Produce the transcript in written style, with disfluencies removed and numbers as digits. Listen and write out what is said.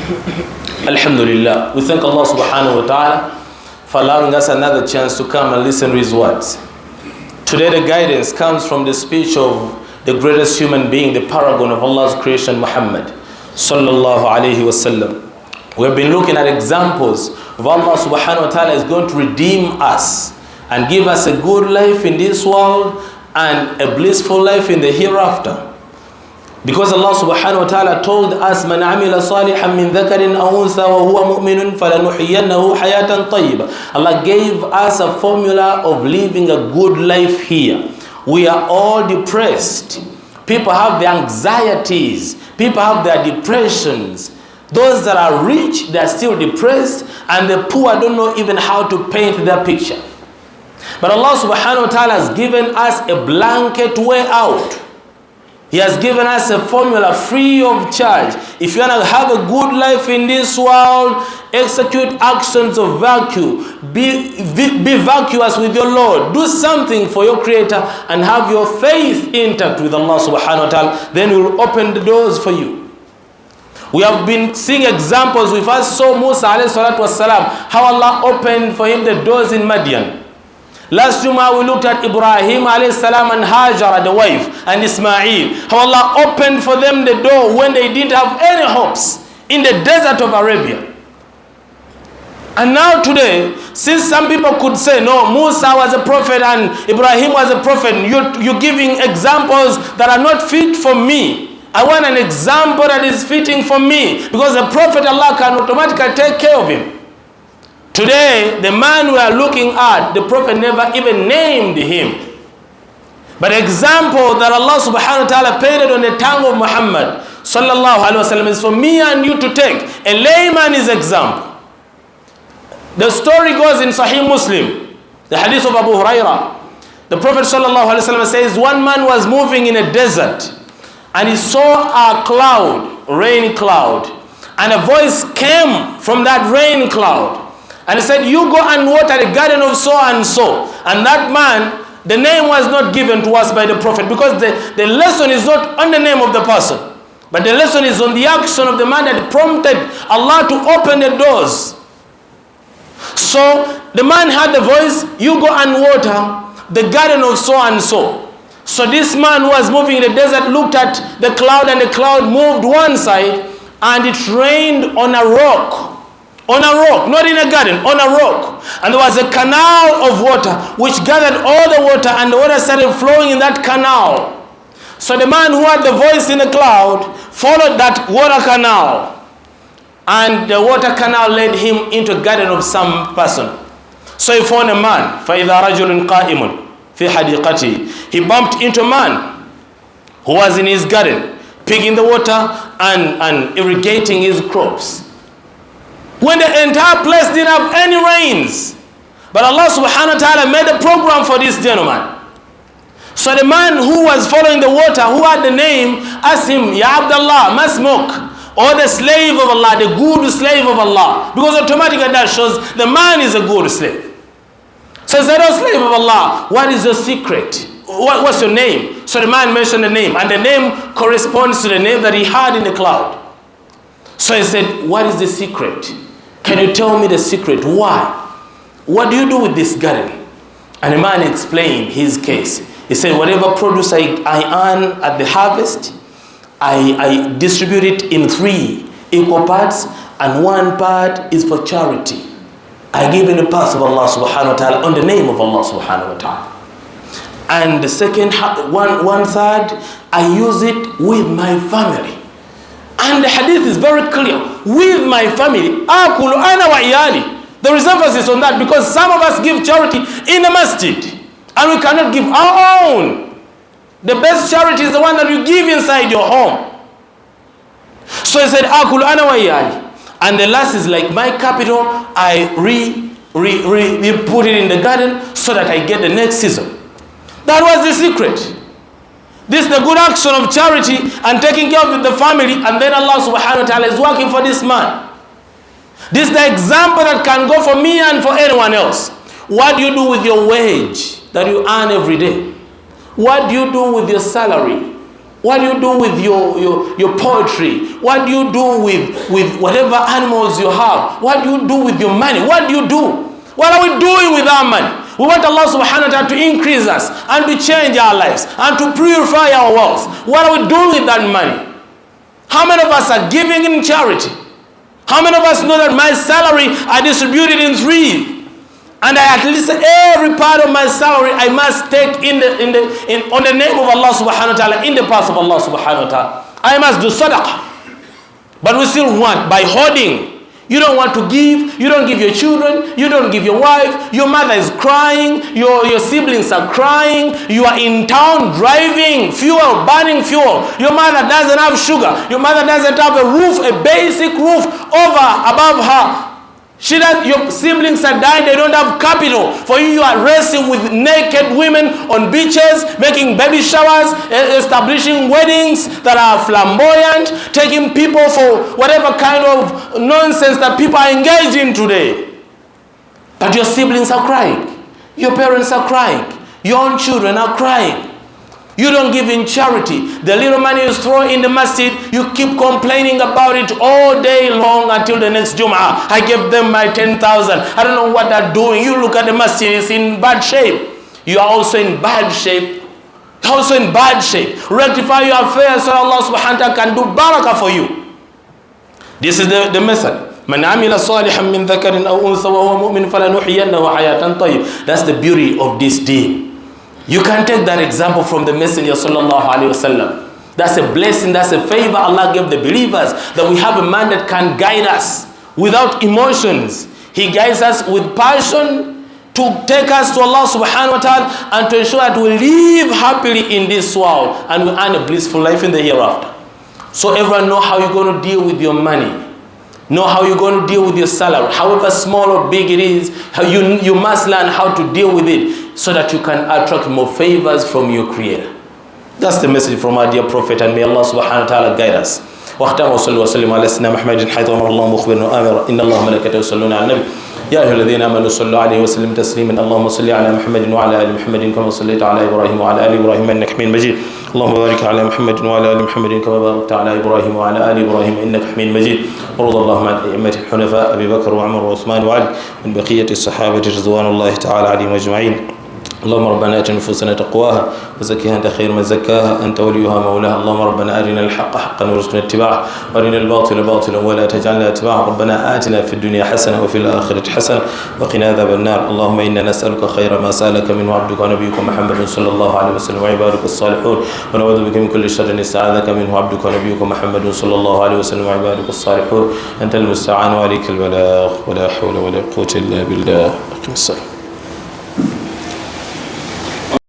Alhamdulillah, we thank Allah subhanahu wa ta'ala for allowing us another chance to come and listen to His words. Today the guidance comes from the speech of the greatest human being, the paragon of Allah's creation, Muhammad sallallahu alayhi wasallam. We have been looking at examples of Allah subhanahu wa ta'ala is going to redeem us and give us a good life in this world and a blissful life in the hereafter. Because Allah subhanahu wa ta'ala told us, "Man amila salihan min dhakarin aw untha wa huwa mu'minun falanuhyiyannahu hayatan tayyibah." Allah gave us a formula of living a good life here. We are all depressed. People have their anxieties. People have their depressions. Those that are rich, they are still depressed, and the poor don't know even how to paint their picture. But Allah subhanahu wa ta'ala has given us a blanket way out. He has given us a formula free of charge. If you want to have a good life in this world, execute actions of virtue. Be virtuous with your Lord. Do something for your Creator and have your faith intact with Allah subhanahu wa ta'ala. Then He will open the doors for you. We have been seeing examples. We first saw Musa alayhi salatu wasalam, how Allah opened for him the doors in Madian. Last JUMAH we looked at Ibrahim alayhi salam and Hajar, the wife, and Ismail. How Allah opened for them the door when they didn't have any hopes in the desert of Arabia. And now today, since some people could say, no, Musa was a prophet and Ibrahim was a prophet, you're giving examples that are not fit for me. I want an example that is fitting for me. Because the prophet, Allah can automatically take care of him. Today, the man we are looking at, the Prophet never even named him. But example that Allah subhanahu wa ta'ala painted on the tongue of Muhammad sallallahu alaihi wasallam is for me and you to take. A layman is example. The story goes in Sahih Muslim, the hadith of Abu Hurairah. The Prophet sallallahu alaihi wasallam says, one man was moving in a desert and he saw a cloud, rain cloud, and a voice came from that rain cloud. And he said, you go and water the garden of so and so. And that man, the name was not given to us by the Prophet, because the lesson is not on the name of the person, but the lesson is on the action of the man that prompted Allah to open the doors. So the man had the voice, you go and water the garden of so and so. So this man who was moving in the desert looked at the cloud, and the cloud moved one side and it rained on a rock. On a rock, not in a garden, on a rock. And there was a canal of water which gathered all the water, and the water started flowing in that canal. So the man who had the voice in the cloud followed that water canal, and the water canal led him into a garden of some person. So he found a man. فَإِذَا رَجُلٌ قَائِمٌ فِي حَدِيقَتِهِ. He bumped into a man who was in his garden, picking the water and irrigating his crops. When the entire place didn't have any rains. But Allah subhanahu wa ta'ala made a program for this gentleman. So the man who was following the water, who had the name, asked him, Ya Abdullah, Masmuk, or the slave of Allah, the good slave of Allah. Because automatically that shows the man is a good slave. So he said, oh slave of Allah, what is your secret? What's your name? So the man mentioned the name, and the name corresponds to the name that he had in the cloud. So he said, what is the secret? Can you tell me the secret? Why? What do you do with this garden? And the man explained his case. He said, whatever produce I earn at the harvest, I distribute it in 3 equal parts, and 1 part is for charity. I give in the path of Allah subhanahu wa ta'ala, on the name of Allah subhanahu wa ta'ala. And the second, 1/3, I use it with my family. And the hadith is very clear. With my family. Akulu ana wa iyali. There is emphasis on that, because some of us give charity in the masjid, and we cannot give our own. The best charity is the one that you give inside your home. So he said, Akulu ana wa iyali. And the last is like my capital, I put it in the garden so that I get the next season. That was the secret. This is the good action of charity and taking care of the family, and then Allah subhanahu wa ta'ala is working for this man. This is the example that can go for me and for anyone else. What do you do with your wage that you earn every day? What do you do with your salary? What do you do with your poetry? What do you do with whatever animals you have? What do you do with your money? What do you do? What are we doing with our money? We want Allah subhanahu wa ta'ala to increase us and to change our lives and to purify our wealth. What are we doing with that money? How many of us are giving in charity? How many of us know that my salary I distributed in 3? And at least every part of my salary I must take on the name of Allah subhanahu wa ta'ala, in the path of Allah subhanahu wa ta'ala. I must do sadaqah. But we still want, by hoarding, you don't want to give, you don't give your children, you don't give your wife, your mother is crying, your siblings are crying, you are in town driving, fuel, burning fuel, your mother doesn't have sugar, your mother doesn't have a roof, a basic roof above her. Your siblings are dying, they don't have capital. For you are racing with naked women on beaches, making baby showers, establishing weddings that are flamboyant, taking people for whatever kind of nonsense that people are engaged in today. But your siblings are crying. Your parents are crying. Your own children are crying. You don't give in charity. The little money you throw in the masjid, you keep complaining about it all day long until the next JUMAH. I gave them my 10,000. I don't know what they're doing. You look at the masjid, it's in bad shape. You are also in bad shape. You're also in bad shape. Rectify your affairs so Allah subhanahu wa ta'ala can do barakah for you. This is the method. من عمل صالحا من ذكر أو أنثى وهو مؤمن فلنحيينه حياة طيبة. That's the beauty of this deen. You can take that example from the Messenger sallallahu alaihi wasallam. That's a blessing, that's a favor Allah gave the believers, that we have a man that can guide us without emotions. He guides us with passion to take us to Allah subhanahu wa ta'ala and to ensure that we live happily in this world and we earn a blissful life in the hereafter. So everyone know how you're going to deal with your money. Know how you're going to deal with your salary. However small or big it is, you must learn how to deal with it so that you can attract more favors from your Creator. That's the message from our dear Prophet, and may Allah subhanahu wa ta'ala guide us. واختم وصلوا وسلموا على سيدنا محمد حيث امر الله مخبرا وامرا ان الله وملائكته يصلون على النبي يا ايها الذين امنوا صلوا عليه وسلموا تسليما اللهم صل على محمد وعلى ال محمد كما صليت على ابراهيم وعلى ال ابراهيم انك حميد مجيد اللهم بارك على محمد وعلى ال محمد كما باركت على ابراهيم وعلى ال ابراهيم انك حميد مجيد وارض اللهم عن ائمه الحنفاء ابي بكر وعمر وعثمان وعلي من بقيه الصحابه رضوان الله تعالى عليهم اجمعين اللهم ربنا آت نفوسنا تقواها وزكها أنت خير من زكاها أنت وليها مولاها اللهم ربنا أرنا الحق حقا وارزقنا اتباعه وأرنا الباطل باطلا ولا تجعلنا اتباعه ربنا آتنا في الدنيا حسنة وفي الآخرة حسنة وقنا عذاب النار اللهم إنا نسألك خير ما سألك منه عبدك ونبيك محمد صلى الله عليه وسلم وعبادك الصالحون ونعوذ بك من كل شر استعاذك منه عبدك ونبيك محمد صلى الله عليه وسلم وعبادك الصالحون أنت المستعان وعليك البلاغ ولا حول ولا قوة إلا بالله.